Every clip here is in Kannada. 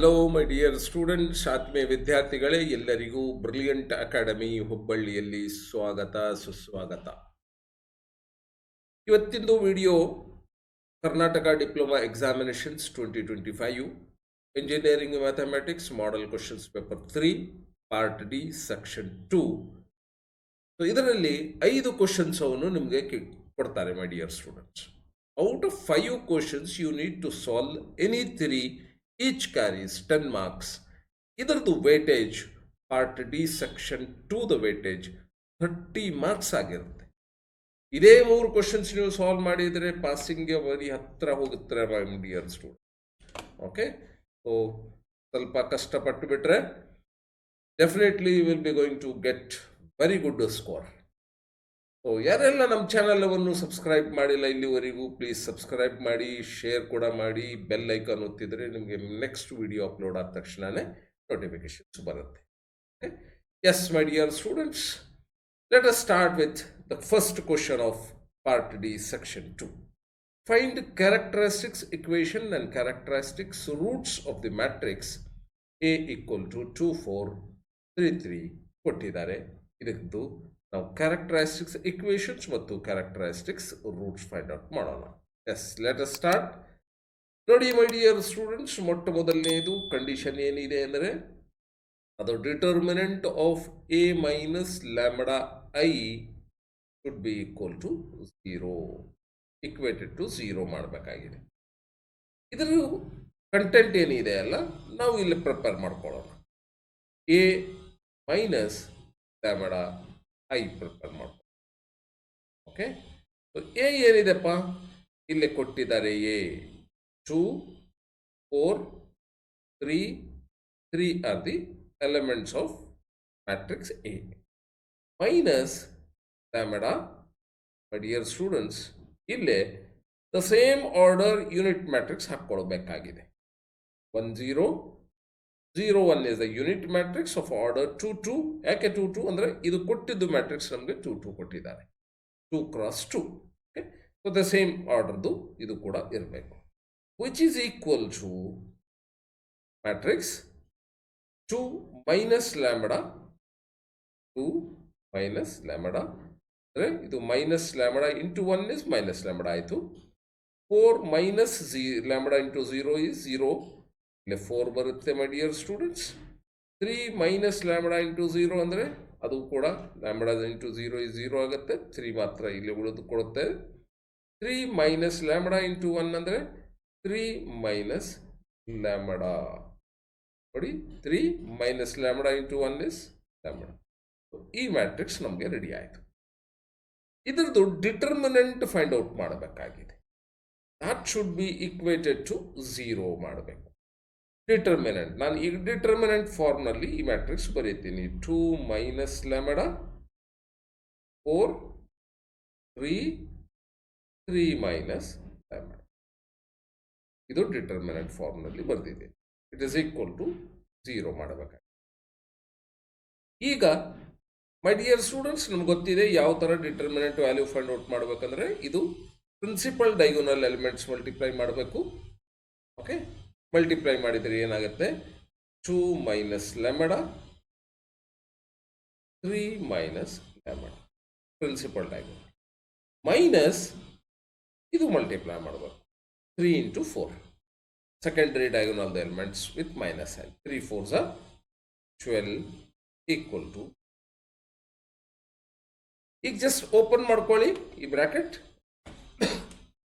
ಹಲೋ ಮೈ ಡಿಯರ್ ಸ್ಟೂಡೆಂಟ್ಸ್, ಆತ್ಮೀಯ ವಿದ್ಯಾರ್ಥಿಗಳೇ, ಎಲ್ಲರಿಗೂ ಬ್ರಿಲಿಯಂಟ್ ಅಕಾಡೆಮಿ ಹುಬ್ಬಳ್ಳಿಯಲ್ಲಿ ಸ್ವಾಗತ ಸುಸ್ವಾಗತ. ಇವತ್ತಿಂದು video Karnataka diploma examinations 2025 engineering mathematics model questions paper 3 part D section 2. ಇದರಲ್ಲಿ 5 ಕ್ವಶನ್ಸ್ ಅವನ್ನು ನಿಮಗೆ ಕೊಡ್ತಾರೆ my dear students. Out of 5 questions you need to solve any 3. Each carries 10 marks. ಇದರದ್ದು weightage part D section 2 the weightage 30 marks ಆಗಿರುತ್ತೆ. ಇದೇ 3 ಕ್ವಶನ್ಸ್ ನೀವು ಸಾಲ್ವ್ ಮಾಡಿದರೆ ಪಾಸಿಂಗ್ಗೆ ಬರೀ ಹತ್ತಿರ ಹೋಗುತ್ತೆ my dear student. Okay, so ಸ್ವಲ್ಪ ಕಷ್ಟಪಟ್ಟು ಬಿಟ್ರೆ definitely you will be going to get very good score. So ಯಾರೆಲ್ಲ ನಮ್ಮ ಚಾನಲವನ್ನು ಸಬ್ಸ್ಕ್ರೈಬ್ ಮಾಡಿಲ್ಲ ಇಲ್ಲಿವರೆಗೂ, ಪ್ಲೀಸ್ ಸಬ್ಸ್ಕ್ರೈಬ್ ಮಾಡಿ, ಶೇರ್ ಕೂಡ ಮಾಡಿ, ಬೆಲ್ ಐಕಾನ್ ಒತ್ತಿದರೆ ನಿಮಗೆ ನೆಕ್ಸ್ಟ್ ವಿಡಿಯೋ ಅಪ್ಲೋಡ್ ಆದ ತಕ್ಷಣವೇ ನೋಟಿಫಿಕೇಶನ್ಸ್ ಬರುತ್ತೆ. Yes my dear students, let us start with the first question of part D section 2. Find characteristics equation and characteristics roots of the matrix A equal to 2 4 3 3 ಕೊಟ್ಟಿದ್ದಾರೆ. ಇದಕ್ಕೂ ನಾವು ಕ್ಯಾರೆಕ್ಟರಿಸ್ಟಿಕ್ಸ್ ಇಕ್ವೇಷನ್ಸ್ ಮತ್ತು ಕ್ಯಾರೆಕ್ಟರಿಸ್ಟಿಕ್ಸ್ ರೂಟ್ಸ್ ಫೈಂಡ್ ಔಟ್ ಮಾಡೋಣ. Yes, let us start. ನೋಡಿ ಮೈ ಡಿಯರ್ ಸ್ಟೂಡೆಂಟ್ಸ್, ಮೊಟ್ಟ ಮೊದಲನೇದು ಕಂಡೀಷನ್ ಏನಿದೆ ಅಂದರೆ ಅದು determinant of A minus lambda I should be equal to 0, equated to 0 ಮಾಡಬೇಕಾಗಿದೆ. ಇದರ ಕಂಟೆಂಟ್ ಏನಿದೆ ಅಲ್ಲ, ನಾವು ಇಲ್ಲಿ ಪ್ರಿಪೇರ್ ಮಾಡ್ಕೊಳ್ಳೋಣ. A minus lambda I prepare ಮಾಡ್ಕೊಳ್ಳೋಣ. ಓಕೆ, ಎ ಏನಿದೆಪ್ಪ, ಇಲ್ಲಿ ಕೊಟ್ಟಿದ್ದಾರೆ A 2 4 3 3 are the elements of matrix A. Minus lambda, my dear students, ಇಲ್ಲೇ the same order unit matrix ಹಾಕ್ಕೊಳ್ಬೇಕಾಗಿದೆ. 1 0 0 1 is the unit matrix of order 2 2. ಯಾಕೆ 2 2 ಅಂದರೆ ಇದು ಕೊಟ್ಟಿದ್ದು ಮ್ಯಾಟ್ರಿಕ್ಸ್ ನಮಗೆ 2 2 ಕೊಟ್ಟಿದ್ದಾರೆ, 2 x 2. Okay, so the same ಆರ್ಡರ್ದು ಇದು ಕೂಡ ಇರಬೇಕು. Which is equal to matrix 2 minus lambda 2 minus lambda ಅಂದರೆ ಇದು minus lambda into 1 is minus lambda ಆಯಿತು. 4 ಮೈನಸ್ ಲ್ಯಾಂಬಡಾ ಇಂಟು 0 ಈಸ್ 0, ಇಲ್ಲಿ 4 ಬರುತ್ತೆ my dear students. 3 minus lambda into 0 ಅಂದರೆ ಅದು ಕೂಡ ಲ್ಯಾಂಬಡಾ ಇಂಟು 0 ಈಸ್ 0 ಆಗುತ್ತೆ, 3 ಮಾತ್ರ ಇಲ್ಲಿ ಉಳಿದುಕೊಡುತ್ತೆ. 3 ಮೈನಸ್ ಲ್ಯಾಂಬಡಾ ಇಂಟು 1 ಅಂದರೆ 3 ಮೈನಸ್ ಲ್ಯಾಂಬಡಾ. ನೋಡಿ, 3 minus lambda into 1 is lambda. ಈ ಮ್ಯಾಟ್ರಿಕ್ಸ್ ನಮಗೆ ರೆಡಿ ಆಯಿತು. ಇದರದ್ದು ಡಿಟರ್ಮಿನೆಂಟ್ ಫೈಂಡ್ ಔಟ್ ಮಾಡಬೇಕಾಗಿದೆ. ದಾಟ್ ಶುಡ್ ಬಿ ಈಕ್ವೇಟೆಡ್ ಟು 0 ಮಾಡಬೇಕು. ಡಿಟರ್ಮಿನೆಂಟ್, ನಾನು ಈಗ ಡಿಟರ್ಮಿನೆಂಟ್ ಫಾರ್ಮ್ನಲ್ಲಿ ಈ ಮ್ಯಾಟ್ರಿಕ್ಸ್ ಬರೀತೀನಿ. 2 ಮೈನಸ್ ಲ್ಯಾಂಬಡಾ 4 3 3 ಮೈನಸ್ ಲ್ಯಾಂಬಡಾ, ಇದು ಡಿಟರ್ಮಿನೆಂಟ್ ಫಾರ್ಮ್ನಲ್ಲಿ ಬರೆದಿದೆ. ಇಟ್ ಇಸ್ ಈಕ್ವಲ್ ಟು 0 ಮಾಡಬೇಕಾಗಿದೆ. ಈಗ ಮೈ ಡಿಯರ್ ಸ್ಟೂಡೆಂಟ್ಸ್, ನಮ್ಗೆ ಗೊತ್ತಿದೆ ಯಾವ ಥರ ಡಿಟರ್ಮಿನೆಂಟ್ ವ್ಯಾಲ್ಯೂ ಫೈಂಡ್ ಔಟ್ ಮಾಡಬೇಕಂದ್ರೆ ಇದು ಪ್ರಿನ್ಸಿಪಲ್ ಡೈಗೋನಲ್ ಎಲಿಮೆಂಟ್ಸ್ ಮಲ್ಟಿಪ್ಲೈ ಮಾಡಬೇಕು. ಓಕೆ, ಮಲ್ಟಿಪ್ಲೈ ಮಾಡಿದರೆ ಏನಾಗುತ್ತೆ, 2 minus lambda 3 minus lambda principal diagonal, minus ಇದು ಮಲ್ಟಿಪ್ಲೈ ಮಾಡಬೇಕು 3 into 4 secondary diagonal the elements with minus I. 3 4s are 12 equal to, ಈಗ ಜಸ್ಟ್ ಓಪನ್ ಮಾಡ್ಕೊಳ್ಳಿ ಈ bracket.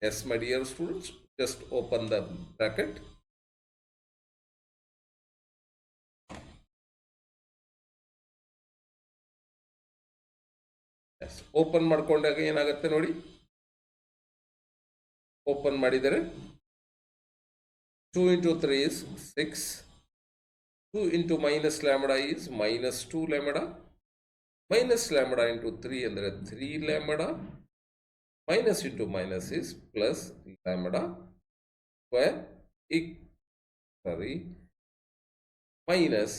Yes my dear students, just open the bracket. Yes, open ಮಾಡ್ಕೊಂಡಾಗ ಏನಾಗುತ್ತೆ ನೋಡಿ, ಓಪನ್ ಮಾಡಿದರೆ 2 into 3 is 6, 2 into minus lambda is minus 2 lambda, minus lambda into 3 ಅಂದರೆ 3 lambda, minus into minus is plus lambda square minus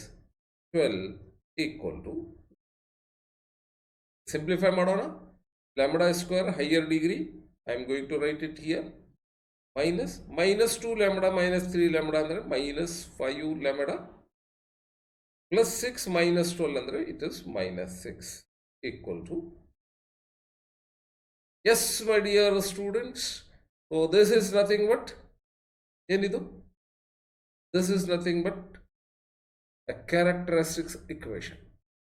12 equal to, simplify ಮಾಡೋಣ. Lambda square higher degree, I am going to write it here. minus 2 lambda minus 3 lambda ಅಂದರೆ minus 5 lambda plus 6 minus 12 ಅಂದರೆ it is minus 6 equal to. Yes, my dear students. So this is nothing but ಏನಿದು? This is nothing but a characteristics equation.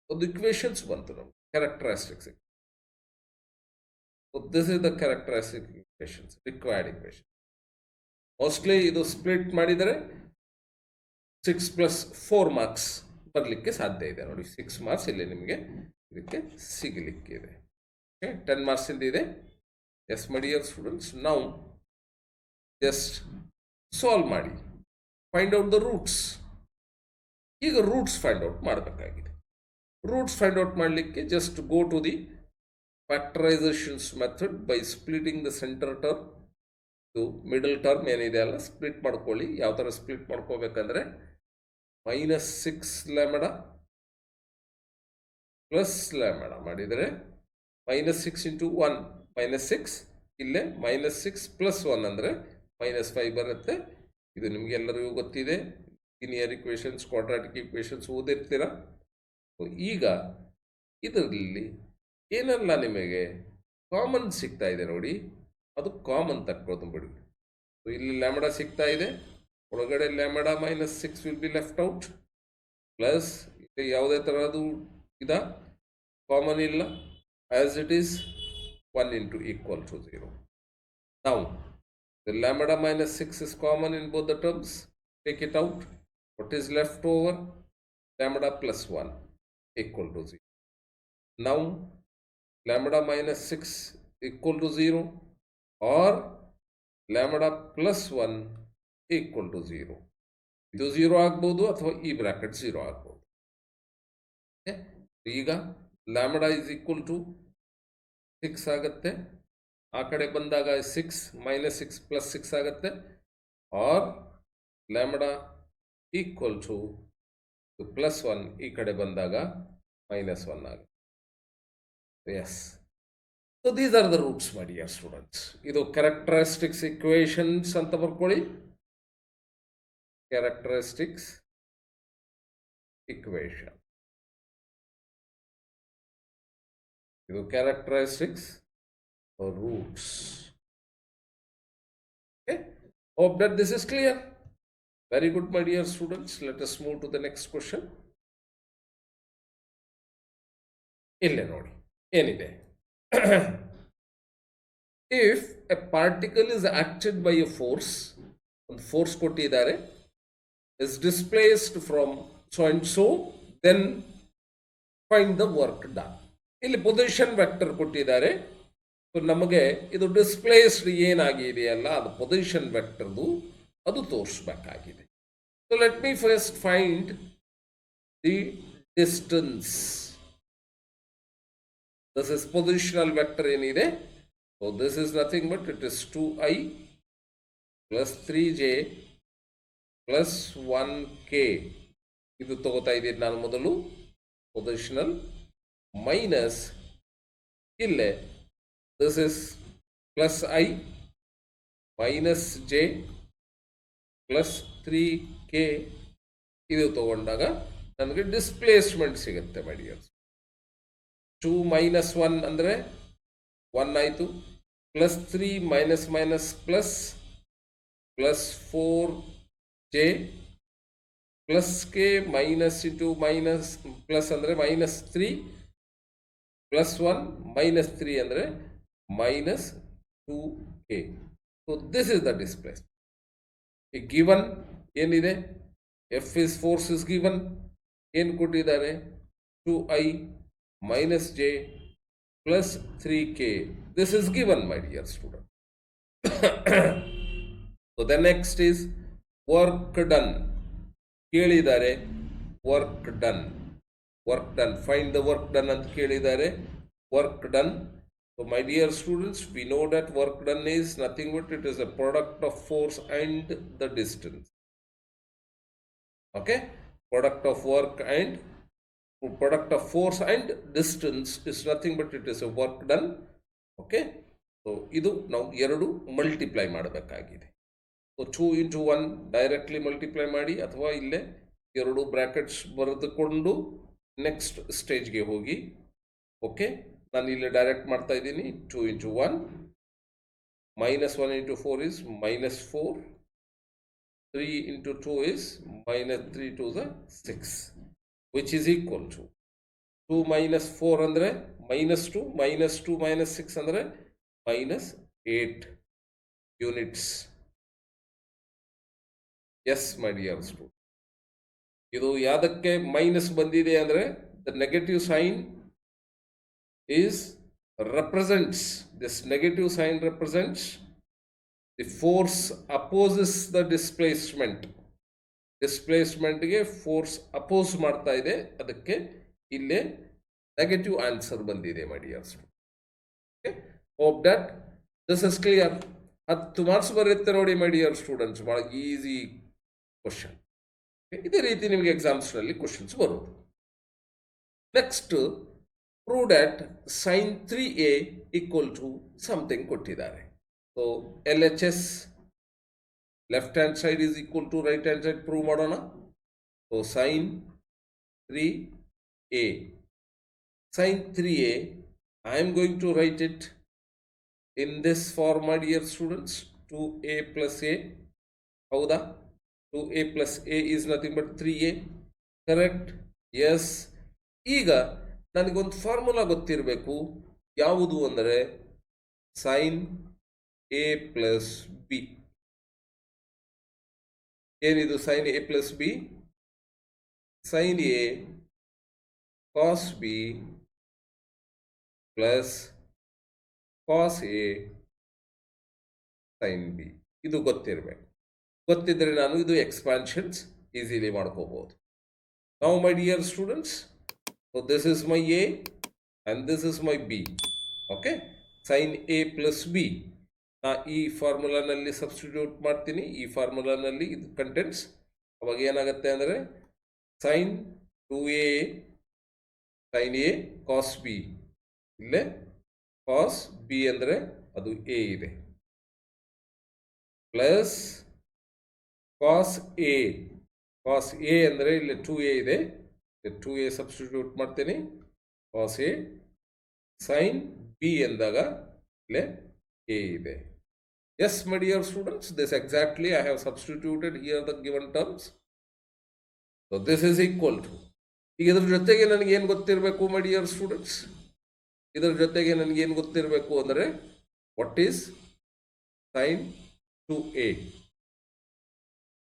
ಒಂದು equations ಬಂತು ನಮಗೆ characteristics. So this is the characteristic equations, required equation. Mostly ಇದು ಸ್ಪ್ಲಿಟ್ ಮಾಡಿದರೆ 6 + 4 ಮಾರ್ಕ್ಸ್ ಬರಲಿಕ್ಕೆ ಸಾಧ್ಯ ಇದೆ ನೋಡಿ. 6 ಮಾರ್ಕ್ಸ್ ಇಲ್ಲಿ ನಿಮಗೆ ಇದಕ್ಕೆ ಸಿಗಲಿಕ್ಕೆ ಇದೆ. ಓಕೆ, 10 ಮಾರ್ಕ್ಸ್ ಇದೆ. ಎಸ್ ಮೈ ಡಿಯರ್ ಸ್ಟೂಡೆಂಟ್ಸ್, ನಾವು ಜಸ್ಟ್ ಸಾಲ್ವ್ ಮಾಡಿ ಫೈಂಡ್ ಔಟ್ ದ ರೂಟ್ಸ್. ಈಗ ರೂಟ್ಸ್ ಫೈಂಡ್ ಔಟ್ ಮಾಡಬೇಕಾಗಿದೆ. ರೂಟ್ಸ್ ಫೈಂಡ್ ಔಟ್ ಮಾಡಲಿಕ್ಕೆ just go to the factorisations method by splitting the centre term. ಇದು ಮಿಡಲ್ ಟರ್ಮ್ ಏನಿದೆ ಅಲ್ಲ, ಸ್ಪ್ಲಿಟ್ ಮಾಡ್ಕೊಳ್ಳಿ. ಯಾವ ಥರ ಸ್ಪ್ಲಿಟ್ ಮಾಡ್ಕೋಬೇಕಂದ್ರೆ -6 ಲ್ಯಾಂಬಡಾ ಪ್ಲಸ್ ಲ್ಯಾಂಬಡಾ ಮಾಡಿದರೆ -6 × 1 -6, ಇಲ್ಲೇ -6 + 1 ಅಂದರೆ -5 ಬರುತ್ತೆ. ಇದು ನಿಮಗೆ ಎಲ್ಲರಿಗೂ ಗೊತ್ತಿದೆ. ಲೀನಿಯರ್ ಇಕ್ವೇಷನ್ಸ್, ಕ್ವಾಡ್ರಾಟಿಕ್ ಇಕ್ವೇಷನ್ಸ್ ಓದಿರ್ತೀರ. ಈಗ ಇದರಲ್ಲಿ ಏನೆಲ್ಲ ನಿಮಗೆ ಕಾಮನ್ ಸಿಗ್ತಾ ಇದೆ ನೋಡಿ, ಅದು ಕಾಮನ್ ತಕ್ಕೊಳ್ಬಿಡಿ. ಇಲ್ಲಿ ಲ್ಯಾಂಬಡಾ ಸಿಗ್ತಾ ಇದೆ, ಒಳಗಡೆ lambda -6 will be left out, plus ಇಲ್ಲಿ ಯಾವುದೇ ಥರದ್ದು ಇದ ಕಾಮನ್ ಇಲ್ಲ, as it is 1 × = 0. Now the lambda -6 is common in both the terms. Take it out. What is left over? Lambda + 1 = 0. Now lambda -6 = 0 or lambda + 1 = 0. ಇದು 0 ಆಗ್ಬೋದು ಅಥವಾ ಈ ಬ್ರಾಕೆಟ್ 0 ಆಗ್ಬೋದು. ಈಗ ಲ್ಯಾಂಬಡಾ = 6 ಆಗುತ್ತೆ. ಆ ಕಡೆ ಬಂದಾಗ 6 -6 + 6 ಆಗುತ್ತೆ. ಆರ್ ಲ್ಯಾಂಬಡಾ = +1 ಈ ಕಡೆ ಬಂದಾಗ -1 ಆಗುತ್ತೆ. Yes, so these are the roots my dear students. ಇದು ಕ್ಯಾರೆಕ್ಟರಿಸ್ಟಿಕ್ಸ್ ಇಕ್ವೇಷನ್ಸ್ ಅಂತ ಬರ್ಕೊಳ್ಳಿ. ಕ್ಯಾರೆಕ್ಟರಿಸ್ಟಿಕ್ಸ್ ಇಕ್ವೇಷನ್, ಇದು characteristics roots. Okay, hope that this is clear. Very good, my dear students. Let us move to the next question. Ille nodi enide. If a particle is acted by a force, ಒಂದು ಫೋರ್ಸ್ ಕೊಟ್ಟಿದ್ದಾರೆ, is displaced from so and so, then find the work done. ಇಲ್ಲಿ ಪೊಸಿಷನ್ ವೆಕ್ಟರ್ ಕೊಟ್ಟಿದ್ದಾರೆ. ಸೊ ನಮಗೆ ಇದು ಡಿಸ್ಪ್ಲೇಸ್ಡ್ ಏನಾಗಿದೆಯಲ್ಲ, ಅದು ಪೊಸಿಷನ್ ವೆಕ್ಟರ್ದು, ಅದು ತೋರಿಸ್ಬೇಕಾಗಿದೆ. So let me first find the distance. This is positional vector ಏನಿದೆ. So this is nothing but it is 2i + 3j + 1k. ಇದು ತಗೋತಾ ಇದ್ದೀನಿ ನಾನು ಮೊದಲು ಪೊಸಿಷನಲ್, ಮೈನಸ್ ಇಲ್ಲೇ this is +i -j + 3k. ಇದು ತಗೊಂಡಾಗ ನನಗೆ ಡಿಸ್ಪ್ಲೇಸ್ಮೆಂಟ್ ಸಿಗುತ್ತೆ ಮೈ ಡಿಯರ್ಸ್. 2 - 1 ಅಂದರೆ 1 ಆಯಿತು, +3 - +4j +k - × ಅಂದರೆ -3 +1 -3 ಅಂದರೆ -2k. So this is the displacement. Given ಏನಿದೆ, F is force is given, ಏನು ಕೊಟ್ಟಿದ್ದಾರೆ, 2i - j + 3k. This is given, my dear student. So the next is work done. ಕೇಳಿದ್ದಾರೆ work done. Find the work done ಅಂತ ಕೇಳಿದ್ದಾರೆ. Work done. So my dear students, we know that work done is nothing but it is a product of force and the distance. Okay, product of force and distance is nothing but it is a work done. Okay, so ಇದು ನಾವು ಎರಡು ಮಲ್ಟಿಪ್ಲೈ ಮಾಡಬೇಕಾಗಿದೆ. 2 into 1 ಡೈರೆಕ್ಟ್ಲಿ ಮಲ್ಟಿಪ್ಲೈ ಮಾಡಿ, ಅಥವಾ ಇಲ್ಲೇ ಎರಡು ಬ್ರ್ಯಾಕೆಟ್ಸ್ ಬರೆದುಕೊಂಡು ನೆಕ್ಸ್ಟ್ ಸ್ಟೇಜ್ಗೆ ಹೋಗಿ. ಓಕೆ, ನಾನು ಇಲ್ಲಿ ಡೈರೆಕ್ಟ್ ಮಾಡ್ತಾ ಇದ್ದೀನಿ. 2 into 1 minus 1 into 4 is minus 4. 3 into 2 is minus 3 to the 6, which is equal to 2 minus 4 ಅಂದರೆ minus 2, minus 2 minus 6 ಅಂದರೆ minus 8 units. Yes my dear student, ಇದು ಯಾವುದಕ್ಕೆ ಮೈನಸ್ ಬಂದಿದೆ ಅಂದರೆ the negative sign is represents, this negative sign represents the force opposes the displacement. ಡಿಸ್ಪ್ಲೇಸ್ಮೆಂಟ್ಗೆ ಫೋರ್ಸ್ ಅಪೋಸ್ ಮಾಡ್ತಾ ಇದೆ, ಅದಕ್ಕೆ ಇಲ್ಲೇ ನೆಗೆಟಿವ್ ಆನ್ಸರ್ ಬಂದಿದೆ my dear student. Okay, hope that this is clear. 10 marks ಬರುತ್ತೆ ನೋಡಿ ಮೈ ಡಿಯರ್ ಸ್ಟೂಡೆಂಟ್ಸ್, ಭಾಳ ಈಸಿ ಕ್ವಶನ್. ಇದೇ ರೀತಿ ನಿಮಗೆ ಎಕ್ಸಾಮ್ಸ್ನಲ್ಲಿ ಕ್ವಶನ್ಸ್ ಬರೋದು. Next, prove that sin 3a equal to something ಕೊಟ್ಟಿದ್ದಾರೆ. So LHS left hand side is equal to right hand side prove ಮಾಡೋಣ. So sin 3a, sin 3a, I am going to write it in this form my dear students, 2a plus a. ಹೌದಾ? 2a plus a is nothing but 3a. Correct? Yes. ಈಗ ನನಗೊಂದು ಫಾರ್ಮುಲಾ ಗೊತ್ತಿರಬೇಕು. ಯಾವುದು ಅಂದರೆ ಸೈನ್ ಎ ಪ್ಲಸ್ ಬಿ. ಏನಿದು sine A plus B? Sine A cos B plus cos A sine B. ಇದು ಗೊತ್ತಿರಬೇಕು. ಗೊತ್ತಿದ್ದರೆ ನಾನು ಇದು ಎಕ್ಸ್ಪಾನ್ಷನ್ಸ್ ಈಸಿಲಿ ಮಾಡ್ಕೋಬಹುದು. Now my dear students, so this is my a and this is my b. okay, sin a plus b ನಾ ಈ ಫಾರ್ಮುಲಾನಲ್ಲಿ ಸಬ್ಸ್ಟಿಟ್ಯೂಟ್ ಮಾಡ್ತೀನಿ. ಈ ಫಾರ್ಮುಲಾನಲ್ಲಿ ಇದು ಕಂಟೆಂಟ್ಸ್. ಅವಾಗ ಏನಾಗುತ್ತೆ ಅಂದರೆ sine 2a sine A cos B, ಇಲ್ಲೇ ಕಾಸ್ ಬಿ ಅಂದರೆ ಅದು ಎ ಇದೆ, plus cos A, cos A ಅಂದರೆ ಇಲ್ಲಿ 2a ಇದೆ, 2a ಸಬ್ಸ್ಟಿಟ್ಯೂಟ್ ಮಾಡ್ತೀನಿ. ಕಾಸ್ ಎ ಸೈನ್ ಬಿ ಎಂದಾಗ ಇಲ್ಲೇ ಎ ಇದೆ. Yes my dear students, this exactly I have substituted here the given terms. So this is equal to, ಈಗ ಇದ್ರ ಜೊತೆಗೆ ನನಗೇನು ಗೊತ್ತಿರಬೇಕು ಮೈ ಡಿಯರ್ ಸ್ಟೂಡೆಂಟ್ಸ್? ಇದರ ಜೊತೆಗೆ ನನಗೇನು ಗೊತ್ತಿರಬೇಕು ಅಂದರೆ what is sign 2a.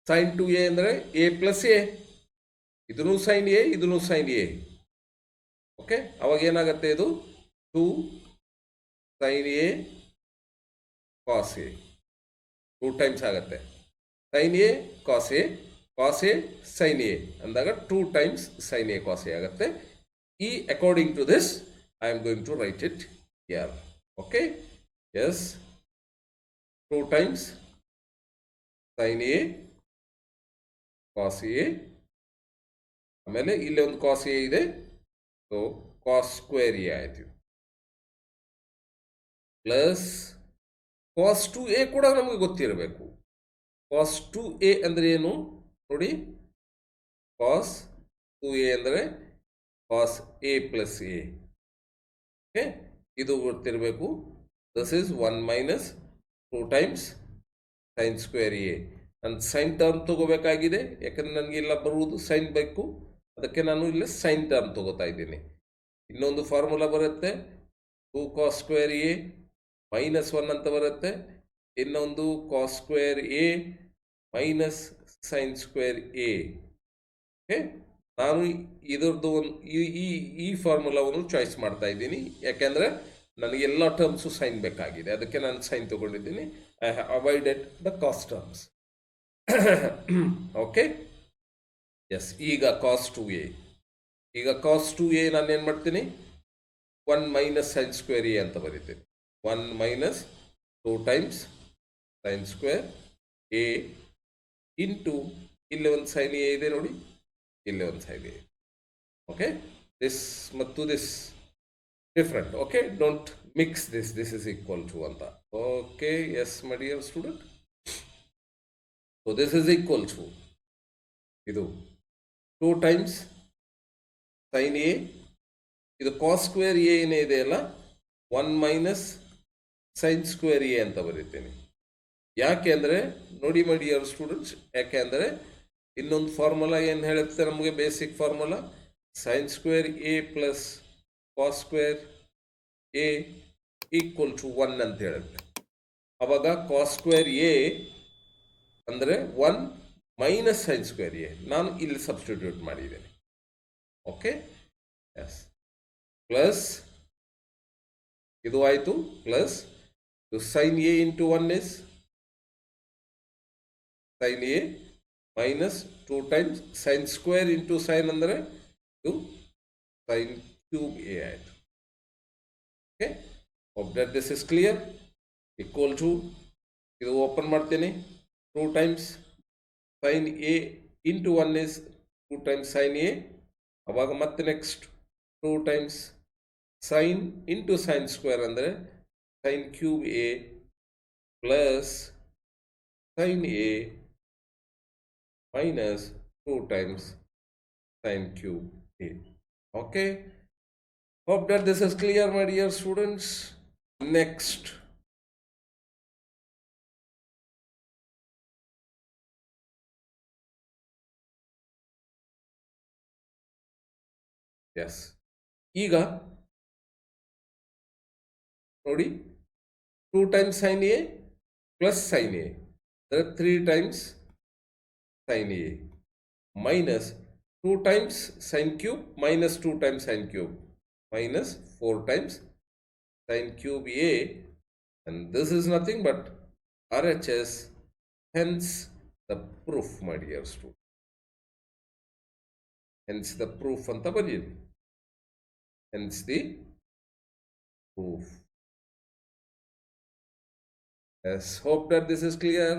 Sine 2a ಅಂದರೆ ಎ ಪ್ಲಸ್ ಎ, ಇದನ್ನು ಸೈನ್ ಎ, ಇದನ್ನು ಸೈನ್ ಎ. ಓಕೆ, ಅವಾಗ ಏನಾಗುತ್ತೆ? ಇದು 2 sine A cos A, 2 times ಆಗುತ್ತೆ. Sine A cos A, cos A sine A ಅಂದಾಗ 2 times sine A cos A ಆಗುತ್ತೆ. ಈ according to this I am going to write it here. Okay, yes, 2 times sine A cos A, ಆಮೇಲೆ ಇಲ್ಲಿ ಒಂದು ಕಾಸ್ ಎ ಇದೆ, ಸೊ ಕಾಸ್ ಸ್ಕ್ವೇರ್ ಎ ಆಯಿತು, ಪ್ಲಸ್ ಕಾಸ್ 2a ಕೂಡ ನಮಗೆ ಗೊತ್ತಿರಬೇಕು. ಕಾಸ್ 2a ಅಂದರೆ ಏನು ನೋಡಿ? ಕಾಸ್ 2a ಅಂದರೆ cos A plus A. Okay, ಇದು ಗೊತ್ತಿರಬೇಕು. This is 1 minus 2 times sine square A. ನಾನು ಸೈನ್ ಟರ್ಮ್ ತಗೋಬೇಕಾಗಿದೆ, ಯಾಕಂದರೆ ನನಗೆಲ್ಲ ಬರುವುದು ಸೈನ್ ಬೇಕು, ಅದಕ್ಕೆ ನಾನು ಇಲ್ಲಿ ಸೈನ್ ಟರ್ಮ್ ತಗೋತಾ ಇದ್ದೀನಿ. ಇನ್ನೊಂದು ಫಾರ್ಮುಲಾ ಬರುತ್ತೆ, 2 ಕಾಸ್ ಸ್ಕ್ವೇರ್ ಎ ಮೈನಸ್ 1 ಅಂತ ಬರುತ್ತೆ. ಇನ್ನೊಂದು cos square A minus sine square A. Okay, ನಾನು ಇದರದ್ದು ಒಂದು ಈ ಫಾರ್ಮುಲಾವನ್ನು ಚಾಯ್ಸ್ ಮಾಡ್ತಾ ಇದ್ದೀನಿ, ಯಾಕೆಂದರೆ ನನಗೆಲ್ಲ ಟರ್ಮ್ಸು ಸೈನ್ ಬೇಕಾಗಿದೆ, ಅದಕ್ಕೆ ನಾನು ಸೈನ್ ತೊಗೊಂಡಿದ್ದೀನಿ. I have avoided the cos terms. Okay, yes. ಈಗ ಕಾಸ್ 2a, ಈಗ ಕಾಸ್ 2a ನಾನು ಏನು ಮಾಡ್ತೀನಿ? 1 ಮೈನಸ್ ಸೈನ್ ಸ್ಕ್ವೇರ್ ಎ ಅಂತ ಬರೀತೀನಿ. 1 minus 2 times sine square A into ಇಲ್ಲಿ ಒಂದು ಸೈನ್ ಎ ಇದೆ ನೋಡಿ, ಇಲ್ಲಿ ಒಂದು ಸೈನ್ ಎ. ಓಕೆ, ದಿಸ್ ಮತ್ತು this different. Okay, don't mix this, this is equal to ಅಂತ. Okay, yes my dear student. So this is equal to ಇದು 2 times sin A, ಇದು cos square A ಏನೇ ಇದೆಯಲ್ಲ 1 minus sin square A ಅಂತ ಬರೀತೀನಿ. ಯಾಕೆ ಅಂದರೆ ನೋಡಿ ಮೈ ಡಿಯರ್ ಸ್ಟೂಡೆಂಟ್ಸ್, ಯಾಕೆ ಅಂದರೆ ಇನ್ನೊಂದು ಫಾರ್ಮುಲಾ ಏನು ಹೇಳುತ್ತೆ ನಮಗೆ, basic formula sine square A plus cos square A equal to 1 ಅಂತ ಹೇಳುತ್ತೆ. ಅವಾಗ ಕಾಸ್ ಸ್ಕ್ವೇರ್ ಎ ಅಂದರೆ 1 ಮೈನಸ್ ಸೈನ್ ಸ್ಕ್ವೇರ್ ಎ ನಾನು ಇಲ್ಲಿ ಸಬ್ಸ್ಟಿಟ್ಯೂಟ್ ಮಾಡಿದ್ದೇನೆ. ಓಕೆ, ಎಸ್, ಪ್ಲಸ್ ಇದು ಆಯಿತು, plus sine A into 1 is sin A minus 2 times sin square into sin ಅಂದರೆ ಇದು sin cube A ಆಯಿತು. Okay, hope that this is clear. equal to ಇದು ಓಪನ್ ಮಾಡ್ತೀನಿ, 2 times sin A into 1 is 2 times sin A. ಅವಾಗ ಮತ್ತೆ next 2 times sin into sin square ಅಂದರೆ sin cube A plus sin A minus 2 times sin cube A. Okay, hope that this is clear, my dear students. Next, yes, ಈಗ ನೋಡಿ 2 times sin A plus sin A, there are 3 times sin A minus 2 times sin cube minus 2 times sin cube minus 4 times sin cube A, and this is nothing but RHS, hence the proof, my dear student. Hence the proof anta bariyedi, hence the proof. Yes, hope that this is clear.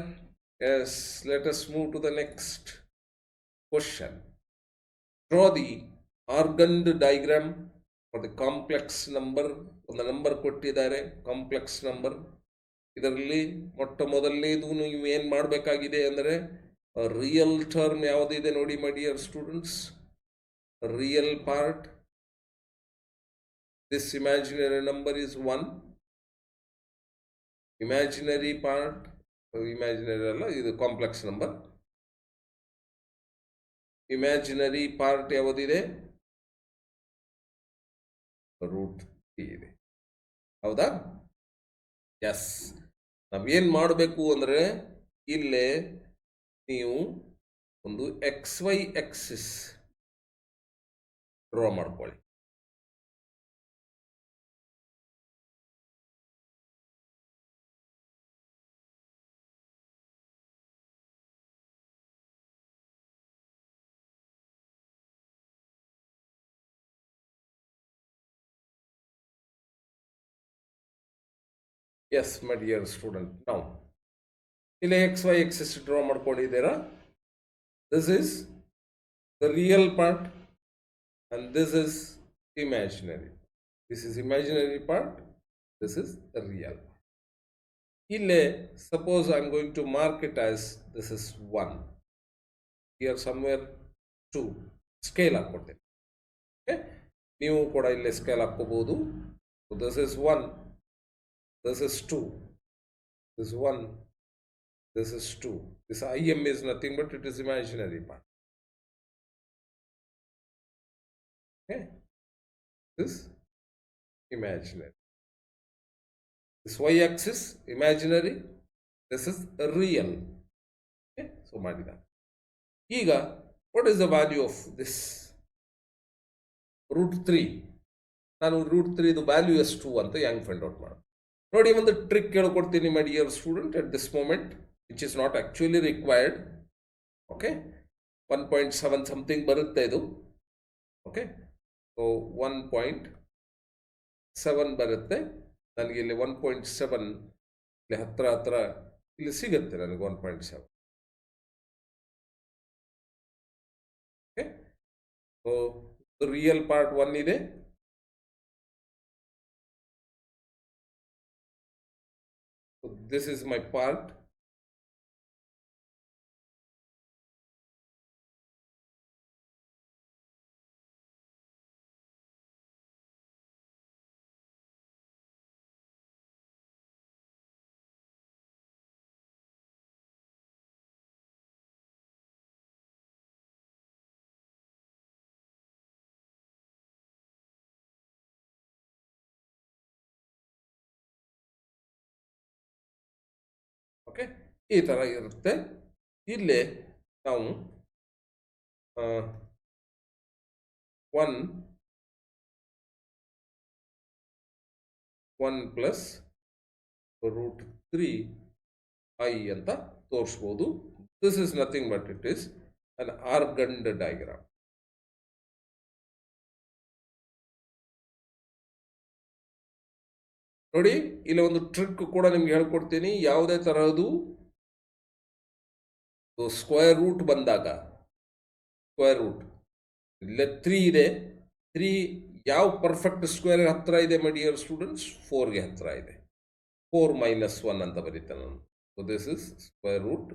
Yes, let us move to the next question. Draw the organed diagram for the complex number. ಒಂದು ನಂಬರ್ ಕೊಟ್ಟಿದ್ದಾರೆ, ಕಾಂಪ್ಲೆಕ್ಸ್ ನಂಬರ್. ಇದರಲ್ಲಿ ಮೊಟ್ಟ ಮೊದಲನೇದು ನೀವು ಏನು ಮಾಡಬೇಕಾಗಿದೆ ಅಂದರೆ ರಿಯಲ್ ಟರ್ಮ್ ಯಾವುದಿದೆ ನೋಡಿ my dear students, real part, this imaginary number is 1. Imaginary part, imaginary ಅಲ್ಲ, ಇದು ಕಾಂಪ್ಲೆಕ್ಸ್ ನಂಬರ್. ಇಮ್ಯಾಜಿನರಿ ಪಾರ್ಟ್ ಯಾವುದಿದೆ, ರೂಟ್ 3 ಇದೆ, ಹೌದಾ? ಎಸ್, ನಾವೇನು ಮಾಡಬೇಕು ಅಂದರೆ ಇಲ್ಲೇ ನೀವು ಒಂದು XY ಆಕ್ಸಿಸ್ ಡ್ರಾ ಮಾಡ್ಕೊಳ್ಳಿ. ಎಸ್ ಮೈ ಡಿಯರ್ ಸ್ಟೂಡೆಂಟ್, ನಾವು ಇಲ್ಲಿ XY ಆಕ್ಸಿಸ್ ಡ್ರಾ ಮಾಡ್ಕೊಂಡಿದ್ದೀರಾ. This is the real part and this is imaginary. This is imaginary part, this is the real part. Ille suppose I am going to mark it as this is 1, here somewhere 2, scale ಹಾಕ್ಕೊಡ್ತೇನೆ. Okay, ನೀವು ಕೂಡ ಇಲ್ಲೇ scale ಹಾಕ್ಕೋಬಹುದು. So this is 1, this is 2, this is 1, this is 2. This IM is nothing but it is imaginary part. Okay, this imaginary, this y-axis imaginary, this is real. Okay, so ಮಾಡಿದ. ಈಗ what is the value of this root 3? ನಾನು ರೂಟ್ 3 ವ್ಯಾಲ್ಯೂ ಎಷ್ಟು ಅಂತ ಹೆಂಗೆ ಫೈಂಡ್ ಔಟ್ ಮಾಡೋದು ನೋಡಿ. ಒಂದು ಟ್ರಿಕ್ ಹೇಳ್ಕೊಡ್ತೀನಿ my dear student at this moment, which is not actually required. Okay, 1.7 something ಬರುತ್ತೆ ಇದು. ಓಕೆ, ಸೊ 1.7 ಬರುತ್ತೆ ನನಗೆ. ಇಲ್ಲಿ 1.7 ಇಲ್ಲಿ ಹತ್ರ ಇಲ್ಲಿ ಸಿಗುತ್ತೆ ನನಗೆ 1.7. ಓಕೆ, ಸೊ ರಿಯಲ್ ಪಾರ್ಟ್ 1 ಇದೆ. So this is my part. Okay, ಈ ಥರ ಇರುತ್ತೆ. ಇಲ್ಲಿ ನಾವು 1 ಪ್ಲಸ್ ರೂಟ್ 3 ಐ ಅಂತ ತೋರಿಸ್ಬೋದು. This is nothing but it is an Argand diagram. ನೋಡಿ, ಇಲ್ಲಿ ಒಂದು ಟ್ರಿಕ್ ಕೂಡ ನಿಮ್ಗೆ ಹೇಳ್ಕೊಡ್ತೀನಿ. ಯಾವುದೇ ತರಹದು ಸ್ಕ್ವೇರ್ ರೂಟ್ ಬಂದಾಗ, ಸ್ಕ್ವೇರ್ ರೂಟ್ ಇಲ್ಲೇ 3 ಇದೆ, 3 ಯಾವ ಪರ್ಫೆಕ್ಟ್ ಸ್ಕ್ವೇರ್ ಹತ್ರ ಇದೆ ಮೈ ಡಿಯರ್ ಸ್ಟೂಡೆಂಟ್ಸ್? 4ಗೆ ಹತ್ರ ಇದೆ. 4 - 1 ಅಂತ ಬರೀತಾನೆ ನಾನು. So this is square root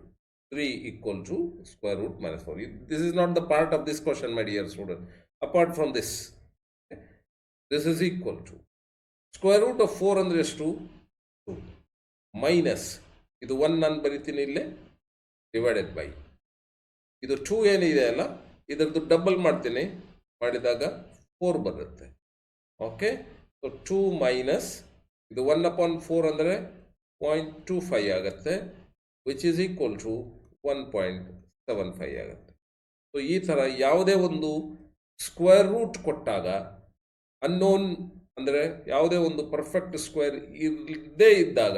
3 equal to square root minus 4. This is not the part of this question, my dear student. Apart from this, this is equal to square root of 4 ಅಂದರೆ ಎಷ್ಟು? 2 ಮೈನಸ್ ಇದು 1 ನಾನು ಬರಿತೀನಿ ಇಲ್ಲೇ, ಡಿವೈಡೆಡ್ ಬೈ ಇದು 2 ಏನಿದೆ ಅಲ್ಲ, ಇದರದ್ದು ಡಬಲ್ ಮಾಡ್ತೀನಿ, ಮಾಡಿದಾಗ 4 ಬರುತ್ತೆ. ಓಕೆ, ಸೊ 2 ಮೈನಸ್ ಇದು 1/4 ಅಂದರೆ 0.25 ಆಗುತ್ತೆ, ವಿಚ್ ಈಸ್ ಈಕ್ವಲ್ ಟು 1.75 ಆಗುತ್ತೆ. ಸೊ ಈ ಥರ ಯಾವುದೇ ಒಂದು ಸ್ಕ್ವೇರ್ ರೂಟ್ ಕೊಟ್ಟಾಗ ಅನ್ನೋನ್ ಅಂದರೆ ಯಾವುದೇ ಒಂದು ಪರ್ಫೆಕ್ಟ್ ಸ್ಕ್ವೇರ್ ಇಲ್ಲದೇ ಇದ್ದಾಗ,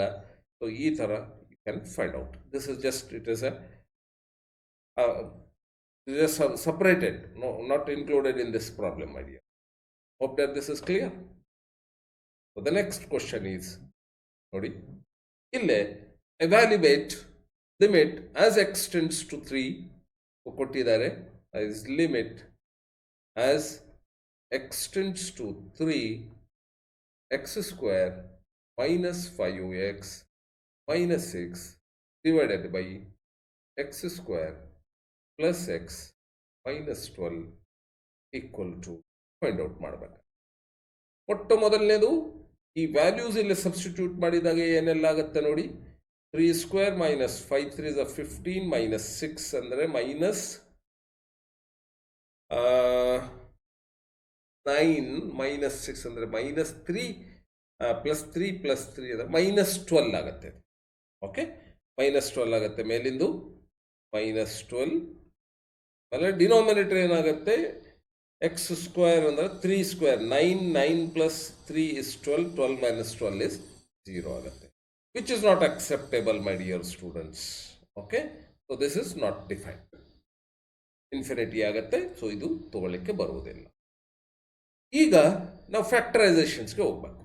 ಸೊ ಈ ಥರ you can find out. This is just it is separated, no, not included in this problem, my dear. Hope that this is clear. So the next question is, ನೋಡಿ ಇಲ್ಲೇ evaluate limit as x tends to 3 ಕೊಟ್ಟಿದ್ದಾರೆ. as limit as x tends to 3 x square minus 5x minus 6 divided by x square plus x minus 12 equal to find out ಮಾಡಬೇಕು. ಒಟ್ಟು ಮೊದಲನೇದು ಈ ವ್ಯಾಲ್ಯೂಸ್ ಇಲ್ಲಿ ಸಬ್ಸ್ಟಿಟ್ಯೂಟ್ ಮಾಡಿದಾಗ ಏನೆಲ್ಲ ಆಗುತ್ತೆ ನೋಡಿ. 3 ಸ್ಕ್ವೇರ್ ಮೈನಸ್ 5 3 is 15 ಮೈನಸ್ 6 ಅಂದರೆ ಮೈನಸ್ 9 ಮೈನಸ್ 6 ಅಂದರೆ ಮೈನಸ್ 3 ಪ್ಲಸ್ 3 ಪ್ಲಸ್ 3 ಅಂದರೆ ಮೈನಸ್ 12 ಆಗುತ್ತೆ. ಓಕೆ, ಮೈನಸ್ 12 ಆಗುತ್ತೆ ಮೇಲಿಂದು, ಮೈನಸ್ 12. ಆಮೇಲೆ ಡಿನಾಮಿನೇಟರ್ ಏನಾಗುತ್ತೆ? ಎಕ್ಸ್ ಸ್ಕ್ವೇರ್ ಅಂದರೆ 3 square 9 9 plus 3 is 12 12 minus 12 is 0 ಆಗುತ್ತೆ, which is not acceptable my dear students. Okay, so this is not defined, infinity ಆಗುತ್ತೆ. ಸೊ ಇದು ತಗೊಳ್ಳಿಕ್ಕೆ ಬರುವುದಿಲ್ಲ. ಈಗ ನಾವು ಫ್ಯಾಕ್ಟರೈಸೇಷನ್ಸ್ಗೆ ಹೋಗ್ಬೇಕು.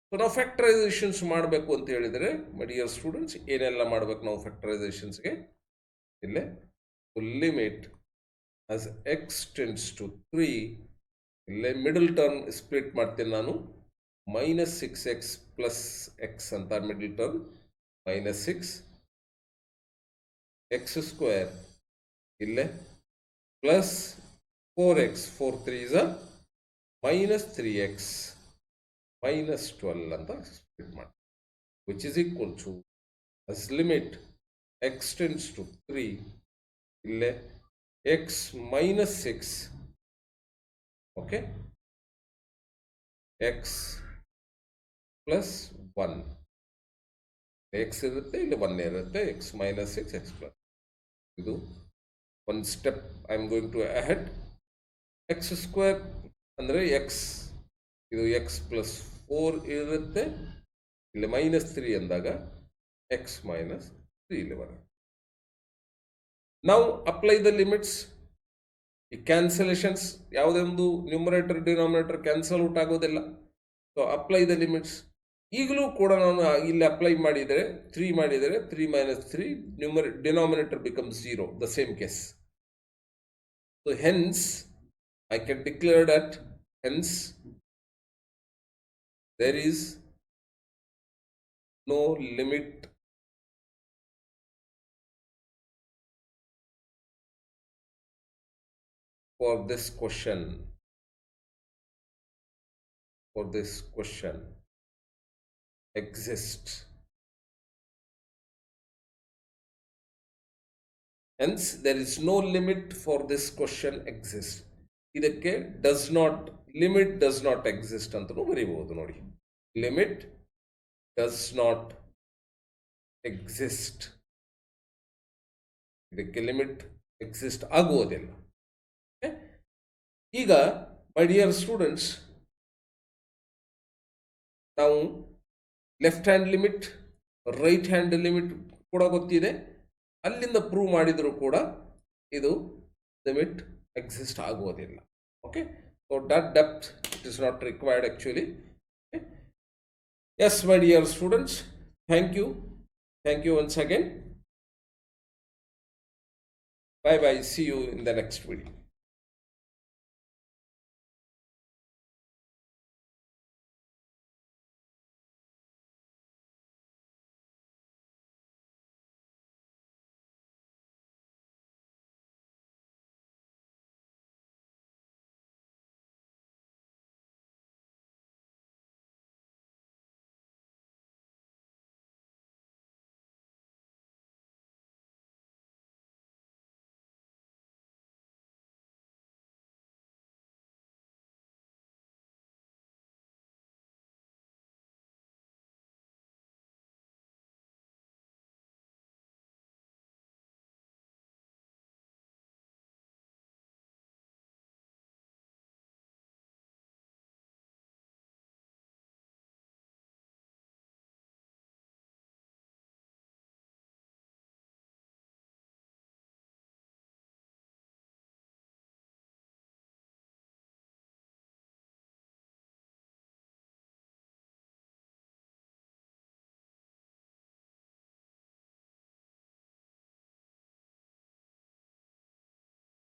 ಸೊ ನಾವು ಫ್ಯಾಕ್ಟರೈಸೇಷನ್ಸ್ ಮಾಡಬೇಕು ಅಂತ ಹೇಳಿದರೆ ಮೈ ಡಿಯರ್ ಸ್ಟೂಡೆಂಟ್ಸ್ ಏನೆಲ್ಲ ಮಾಡಬೇಕು ನಾವು ಫ್ಯಾಕ್ಟರೈಸೇಷನ್ಸ್ಗೆ? ಇಲ್ಲೇ limit as x tends to 3, ಇಲ್ಲೇ ಮಿಡಲ್ ಟರ್ಮ್ ಸ್ಪ್ಲಿಟ್ ಮಾಡ್ತೀನಿ ನಾನು. ಮೈನಸ್ 6x ಪ್ಲಸ್ ಎಕ್ಸ್ ಅಂತ middle term, minus 6 x square ಇಲ್ಲೇ plus 4x 4 3 is minus 3x minus 12 ಅಂತ ಸ್ಪ್ಲಿಟ್ ಮಾಡಿ, which is equal to as limit x tends to 3 ಇಲ್ಲೇ x minus 6, okay, x plus 1, x ಇರುತ್ತೆ, ಇಲ್ಲಿ 1 ಇರುತ್ತೆ, x minus 6 x plus. ಇದು one step I am going to ahead. x square ಅಂದರೆ x, ಇದು x plus 4 ಇರುತ್ತೆ, ಇಲ್ಲಿ ಮೈನಸ್ 3 ಅಂದಾಗ x minus 3 ಇಲ್ಲಿ ಬರುತ್ತೆ. ನಾವು ಅಪ್ಲೈ ದ ಲಿಮಿಟ್ಸ್. ಈ ಕ್ಯಾನ್ಸಲೇಷನ್ಸ್ ಯಾವುದೇ ಒಂದು ನ್ಯೂಮರೇಟರ್ ಡಿನಾಮಿನೇಟರ್ ಕ್ಯಾನ್ಸಲ್ ಔಟ್ ಆಗೋದಿಲ್ಲ. So apply the limits. ಈಗಲೂ ಕೂಡ ನಾನು ಇಲ್ಲಿ ಅಪ್ಲೈ ಮಾಡಿದರೆ 3 ಮಾಡಿದರೆ 3 minus 3 denominator becomes 0, the same case. So hence I can declare that hence there is no limit for this question exist. Hence there is no limit for this question exist. ಇದಕ್ಕೆ limit does not exist ಅಂತಲೂ ಬರೀಬಹುದು ನೋಡಿ. limit does not ಎಕ್ಸಿಸ್ಟ್, ಇದಕ್ಕೆ ಲಿಮಿಟ್ ಎಕ್ಸಿಸ್ಟ್ ಆಗುವುದಿಲ್ಲ. ಈಗ ಮೈ ಡಿಯರ್ ಸ್ಟೂಡೆಂಟ್ಸ್, ನಾವು left hand limit, right hand limit ಕೂಡ ಗೊತ್ತಿದೆ. ಅಲ್ಲಿಂದ ಪ್ರೂವ್ ಮಾಡಿದರೂ ಕೂಡ ಇದು ಲಿಮಿಟ್ ಎಕ್ಸಿಸ್ಟ್ ಆಗುವುದಿಲ್ಲ. Okay, so that depth it is not required actually. Yes, my dear students, thank you. Thank you once again. Bye bye. See you in the next video.